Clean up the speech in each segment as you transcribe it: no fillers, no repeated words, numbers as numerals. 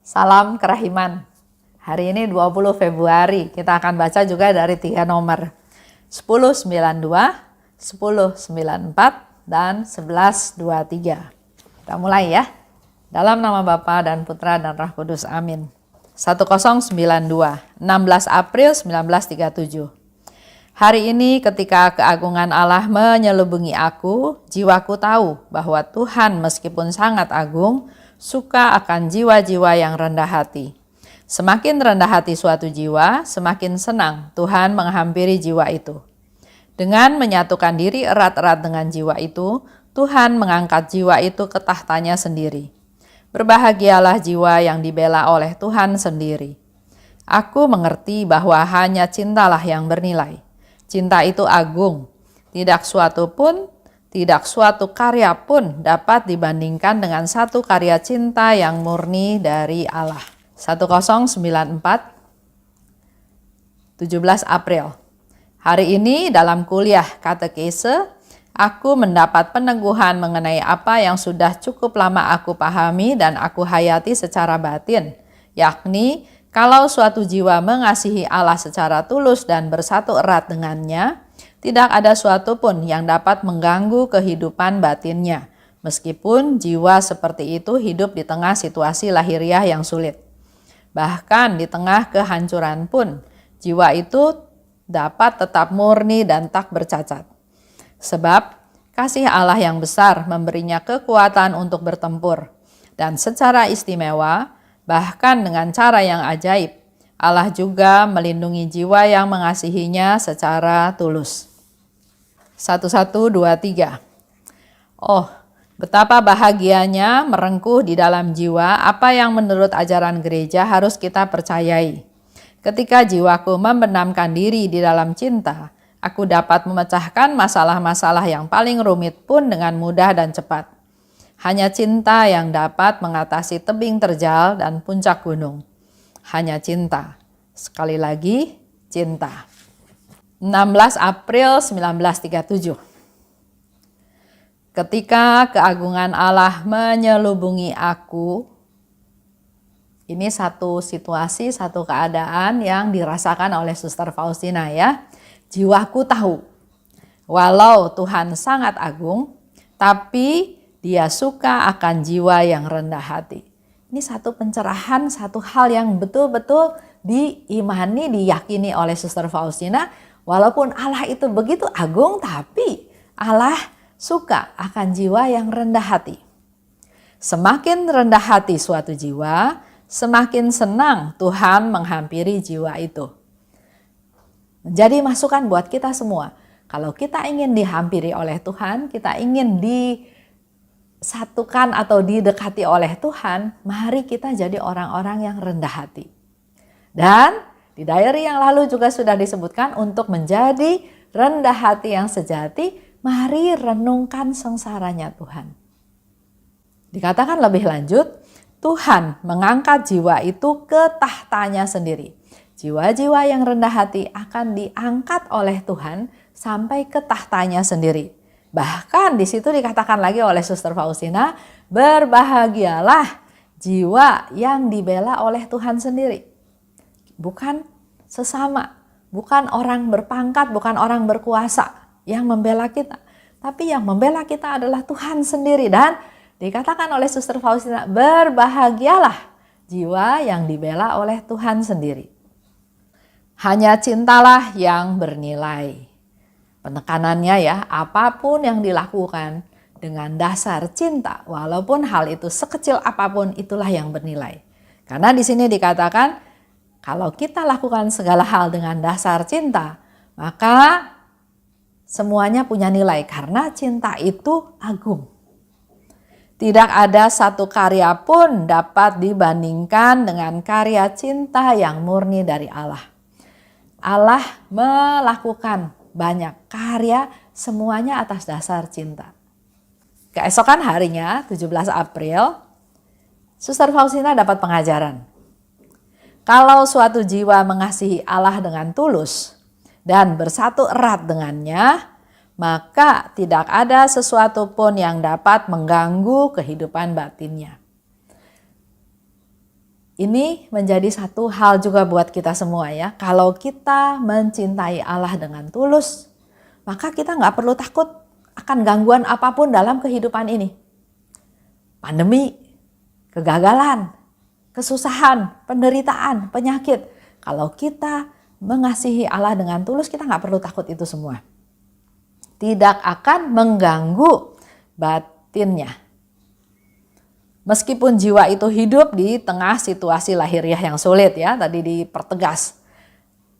Salam kerahiman. Hari ini 20 Februari, kita akan baca juga dari 3 nomor. 1092, 1094, dan 1123. Kita mulai ya. Dalam nama Bapa dan Putra dan Roh Kudus. Amin. 1092, 16 April 1937. Hari ini ketika keagungan Allah menyelubungi aku, jiwaku tahu bahwa Tuhan meskipun sangat agung, suka akan jiwa-jiwa yang rendah hati. Semakin rendah hati suatu jiwa, semakin senang Tuhan menghampiri jiwa itu. Dengan menyatukan diri erat-erat dengan jiwa itu, Tuhan mengangkat jiwa itu ke tahtanya sendiri. Berbahagialah jiwa yang dibela oleh Tuhan sendiri. Aku mengerti bahwa hanya cintalah yang bernilai. Cinta itu agung, tidak suatu karya pun dapat dibandingkan dengan satu karya cinta yang murni dari Allah. 1094, 17 April. Hari ini dalam kuliah katekese, aku mendapat peneguhan mengenai apa yang sudah cukup lama aku pahami dan aku hayati secara batin, yakni kalau suatu jiwa mengasihi Allah secara tulus dan bersatu erat dengannya, tidak ada suatu pun yang dapat mengganggu kehidupan batinnya, meskipun jiwa seperti itu hidup di tengah situasi lahiriah yang sulit. Bahkan di tengah kehancuran pun, jiwa itu dapat tetap murni dan tak bercacat. Sebab kasih Allah yang besar memberinya kekuatan untuk bertempur, dan secara istimewa, bahkan dengan cara yang ajaib, Allah juga melindungi jiwa yang mengasihinya secara tulus. 1123. Oh, betapa bahagianya merengkuh di dalam jiwa apa yang menurut ajaran gereja harus kita percayai. Ketika jiwaku membenamkan diri di dalam cinta, aku dapat memecahkan masalah-masalah yang paling rumit pun dengan mudah dan cepat. Hanya cinta yang dapat mengatasi tebing terjal dan puncak gunung. Hanya cinta. Sekali lagi, cinta. 16 April 1937. Ketika keagungan Allah menyelubungi aku, ini satu situasi, satu keadaan yang dirasakan oleh Suster Faustina ya. Jiwaku tahu, walau Tuhan sangat agung, tapi Dia suka akan jiwa yang rendah hati. Ini satu pencerahan, satu hal yang betul-betul diimani, diyakini oleh Suster Faustina. Walaupun Allah itu begitu agung, tapi Allah suka akan jiwa yang rendah hati. Semakin rendah hati suatu jiwa, semakin senang Tuhan menghampiri jiwa itu. Jadi masukan buat kita semua. Kalau kita ingin dihampiri oleh Tuhan, kita ingin disatukan atau didekati oleh Tuhan, mari kita jadi orang-orang yang rendah hati. Dan di diary yang lalu juga sudah disebutkan untuk menjadi rendah hati yang sejati, mari renungkan sengsaranya Tuhan. Dikatakan lebih lanjut, Tuhan mengangkat jiwa itu ke tahtanya sendiri. Jiwa-jiwa yang rendah hati akan diangkat oleh Tuhan sampai ke tahtanya sendiri. Bahkan di situ dikatakan lagi oleh Suster Faustina, berbahagialah jiwa yang dibela oleh Tuhan sendiri. Bukan sesama, bukan orang berpangkat, bukan orang berkuasa yang membela kita. Tapi yang membela kita adalah Tuhan sendiri. Dan dikatakan oleh Suster Faustina, berbahagialah jiwa yang dibela oleh Tuhan sendiri. Hanya cintalah yang bernilai. Penekanannya ya, apapun yang dilakukan dengan dasar cinta, walaupun hal itu sekecil apapun, itulah yang bernilai. Karena di sini dikatakan, kalau kita lakukan segala hal dengan dasar cinta, maka semuanya punya nilai karena cinta itu agung. Tidak ada satu karya pun dapat dibandingkan dengan karya cinta yang murni dari Allah. Allah melakukan banyak karya, semuanya atas dasar cinta. Keesokan harinya, 17 April, Suster Faustina dapat pengajaran. Kalau suatu jiwa mengasihi Allah dengan tulus dan bersatu erat dengannya, maka tidak ada sesuatu pun yang dapat mengganggu kehidupan batinnya. Ini menjadi satu hal juga buat kita semua ya. Kalau kita mencintai Allah dengan tulus, maka kita nggak perlu takut akan gangguan apapun dalam kehidupan ini. Pandemi, kegagalan, kesusahan, penderitaan, penyakit. Kalau kita mengasihi Allah dengan tulus, kita nggak perlu takut itu semua. Tidak akan mengganggu batinnya. Meskipun jiwa itu hidup di tengah situasi lahiriah yang sulit ya, tadi dipertegas.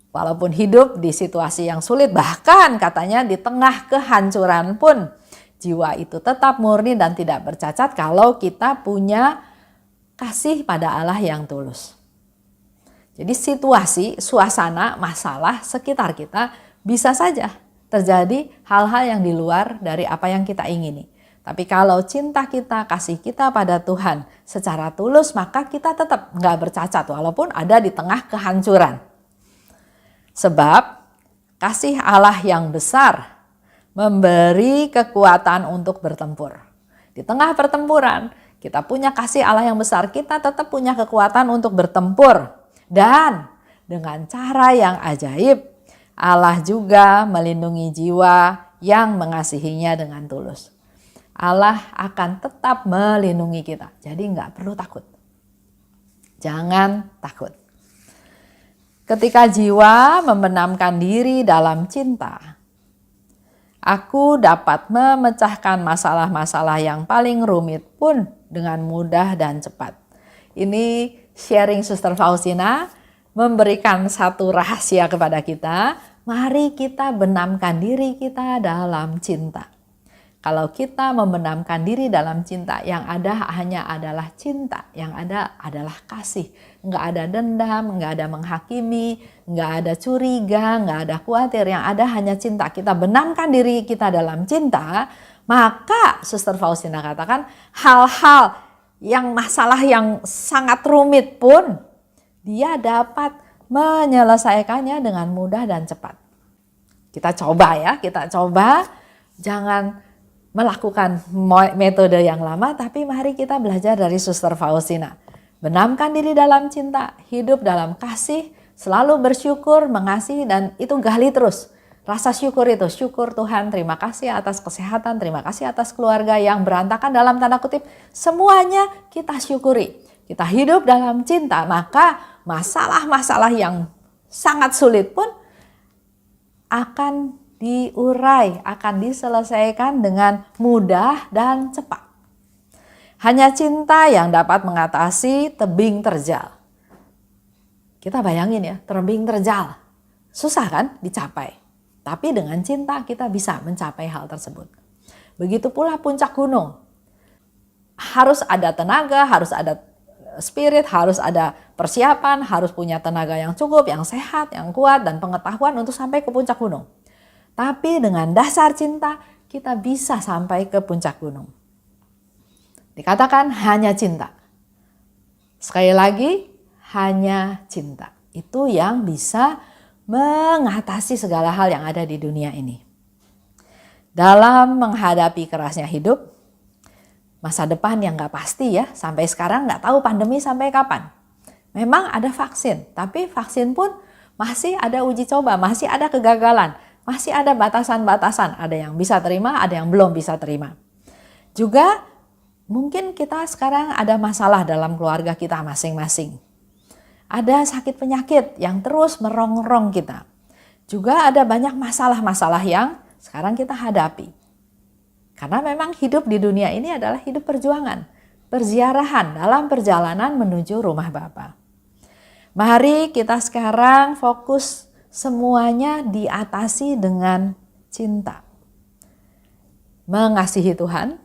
Walaupun hidup di situasi yang sulit, bahkan katanya di tengah kehancuran pun, jiwa itu tetap murni dan tidak bercacat kalau kita punya kasih pada Allah yang tulus. Jadi situasi, suasana, masalah sekitar kita bisa saja terjadi hal-hal yang di luar dari apa yang kita ingini. Tapi kalau cinta kita, kasih kita pada Tuhan secara tulus, maka kita tetap nggak bercacat walaupun ada di tengah kehancuran. Sebab kasih Allah yang besar memberi kekuatan untuk bertempur. Di tengah pertempuran, kita punya kasih Allah yang besar, kita tetap punya kekuatan untuk bertempur. Dan dengan cara yang ajaib, Allah juga melindungi jiwa yang mengasihinya dengan tulus. Allah akan tetap melindungi kita. Jadi nggak perlu takut. Jangan takut. Ketika jiwa membenamkan diri dalam cinta, aku dapat memecahkan masalah-masalah yang paling rumit pun dengan mudah dan cepat. Ini sharing Suster Faustina memberikan satu rahasia kepada kita. Mari kita benamkan diri kita dalam cinta. Kalau kita membenamkan diri dalam cinta, yang ada hanya adalah cinta, yang ada adalah kasih. Nggak ada dendam, nggak ada menghakimi, nggak ada curiga, nggak ada khawatir. Yang ada hanya cinta. Kita benamkan diri kita dalam cinta, maka Suster Faustina katakan hal-hal yang masalah yang sangat rumit pun dia dapat menyelesaikannya dengan mudah dan cepat. Kita coba ya, kita coba jangan melakukan metode yang lama, tapi mari kita belajar dari Suster Faustina. Benamkan diri dalam cinta, hidup dalam kasih, selalu bersyukur, mengasihi, dan itu gali terus. Rasa syukur itu, syukur Tuhan, terima kasih atas kesehatan, terima kasih atas keluarga yang berantakan dalam tanda kutip. Semuanya kita syukuri. Kita hidup dalam cinta, maka masalah-masalah yang sangat sulit pun akan diurai, akan diselesaikan dengan mudah dan cepat. Hanya cinta yang dapat mengatasi tebing terjal. Kita bayangin ya, tebing terjal. Susah kan dicapai. Tapi dengan cinta kita bisa mencapai hal tersebut. Begitu pula puncak gunung. Harus ada tenaga, harus ada spirit, harus ada persiapan, harus punya tenaga yang cukup, yang sehat, yang kuat, dan pengetahuan untuk sampai ke puncak gunung. Tapi dengan dasar cinta, kita bisa sampai ke puncak gunung. Dikatakan hanya cinta. Sekali lagi, hanya cinta. Itu yang bisa mengatasi segala hal yang ada di dunia ini. Dalam menghadapi kerasnya hidup, masa depan yang gak pasti ya, sampai sekarang gak tahu pandemi sampai kapan. Memang ada vaksin, tapi vaksin pun masih ada uji coba, masih ada kegagalan. Masih ada batasan-batasan, ada yang bisa terima, ada yang belum bisa terima. Juga mungkin kita sekarang ada masalah dalam keluarga kita masing-masing. Ada sakit penyakit yang terus merongrong kita. Juga ada banyak masalah-masalah yang sekarang kita hadapi. Karena memang hidup di dunia ini adalah hidup perjuangan, perziarahan dalam perjalanan menuju rumah Bapa. Mari kita sekarang fokus semuanya diatasi dengan cinta. Mengasihi Tuhan,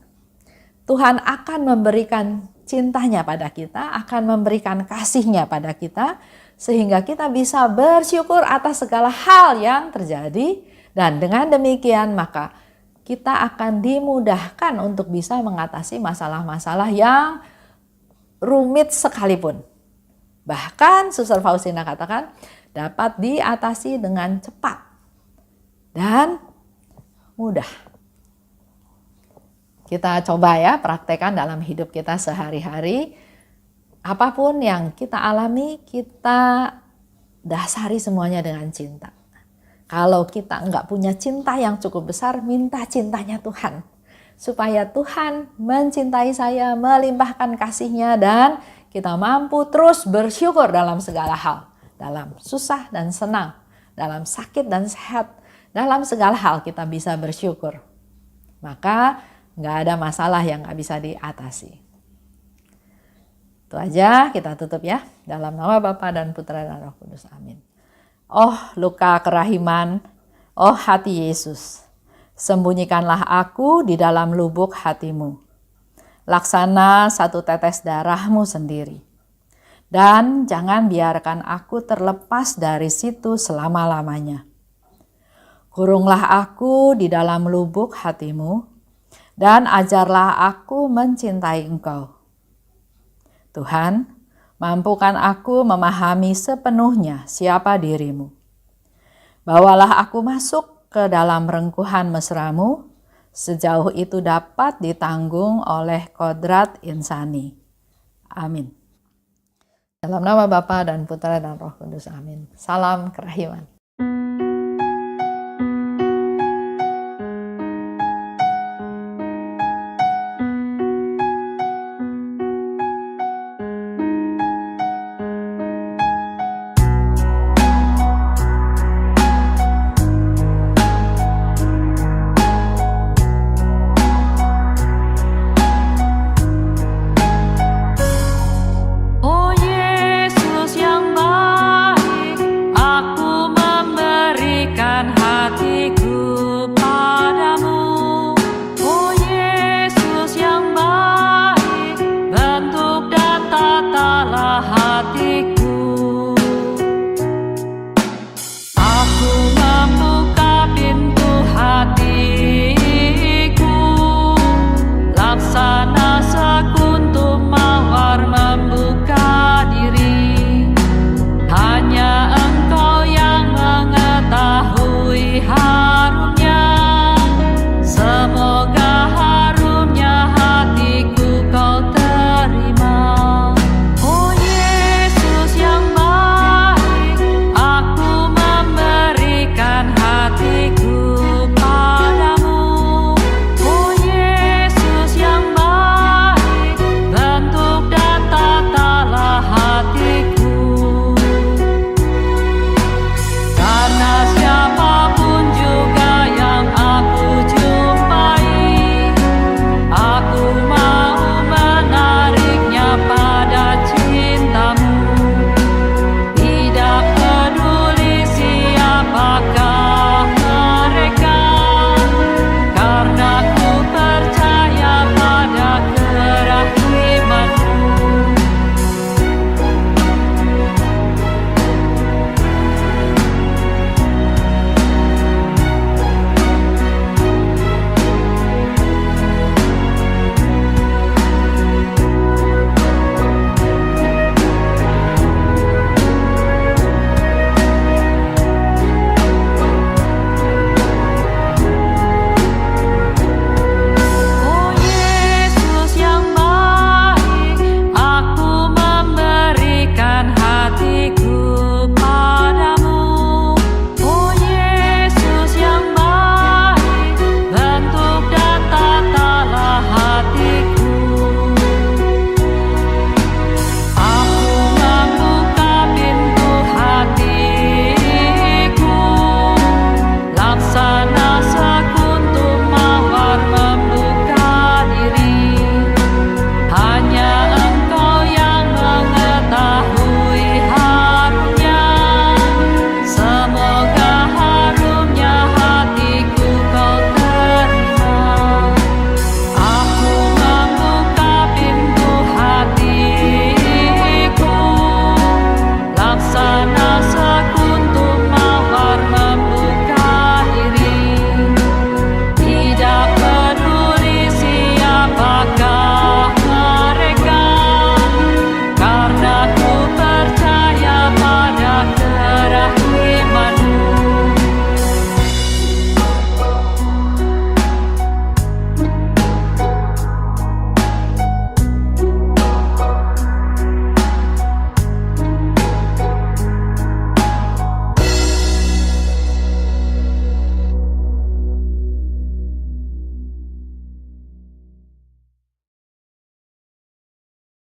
Tuhan akan memberikan cintanya pada kita, akan memberikan kasihnya pada kita, sehingga kita bisa bersyukur atas segala hal yang terjadi, dan dengan demikian maka kita akan dimudahkan untuk bisa mengatasi masalah-masalah yang rumit sekalipun. Bahkan Suster Faustina katakan, dapat diatasi dengan cepat dan mudah. Kita coba ya praktekkan dalam hidup kita sehari-hari. apapun yang kita alami, kita dasari semuanya dengan cinta. Kalau kita nggak punya cinta yang cukup besar, minta cintanya Tuhan. Supaya Tuhan mencintai saya, melimpahkan kasih-Nya, dan kita mampu terus bersyukur dalam segala hal. Dalam susah dan senang, dalam sakit dan sehat, dalam segala hal kita bisa bersyukur. Maka nggak ada masalah yang nggak bisa diatasi. Itu aja, kita tutup ya. Dalam nama Bapa dan Putra dan Roh Kudus. Amin. Oh luka kerahiman, oh hati Yesus, sembunyikanlah aku di dalam lubuk hatimu. Laksana satu tetes darahmu sendiri. Dan jangan biarkan aku terlepas dari situ selama-lamanya. Kurunglah aku di dalam lubuk hatimu, dan ajarlah aku mencintai Engkau. Tuhan, mampukan aku memahami sepenuhnya siapa dirimu. Bawalah aku masuk ke dalam rengkuhan mesra-Mu, sejauh itu dapat ditanggung oleh kodrat insani. Amin. Dalam nama Bapa dan Putra dan Roh Kudus. Amin. Salam kerahiman.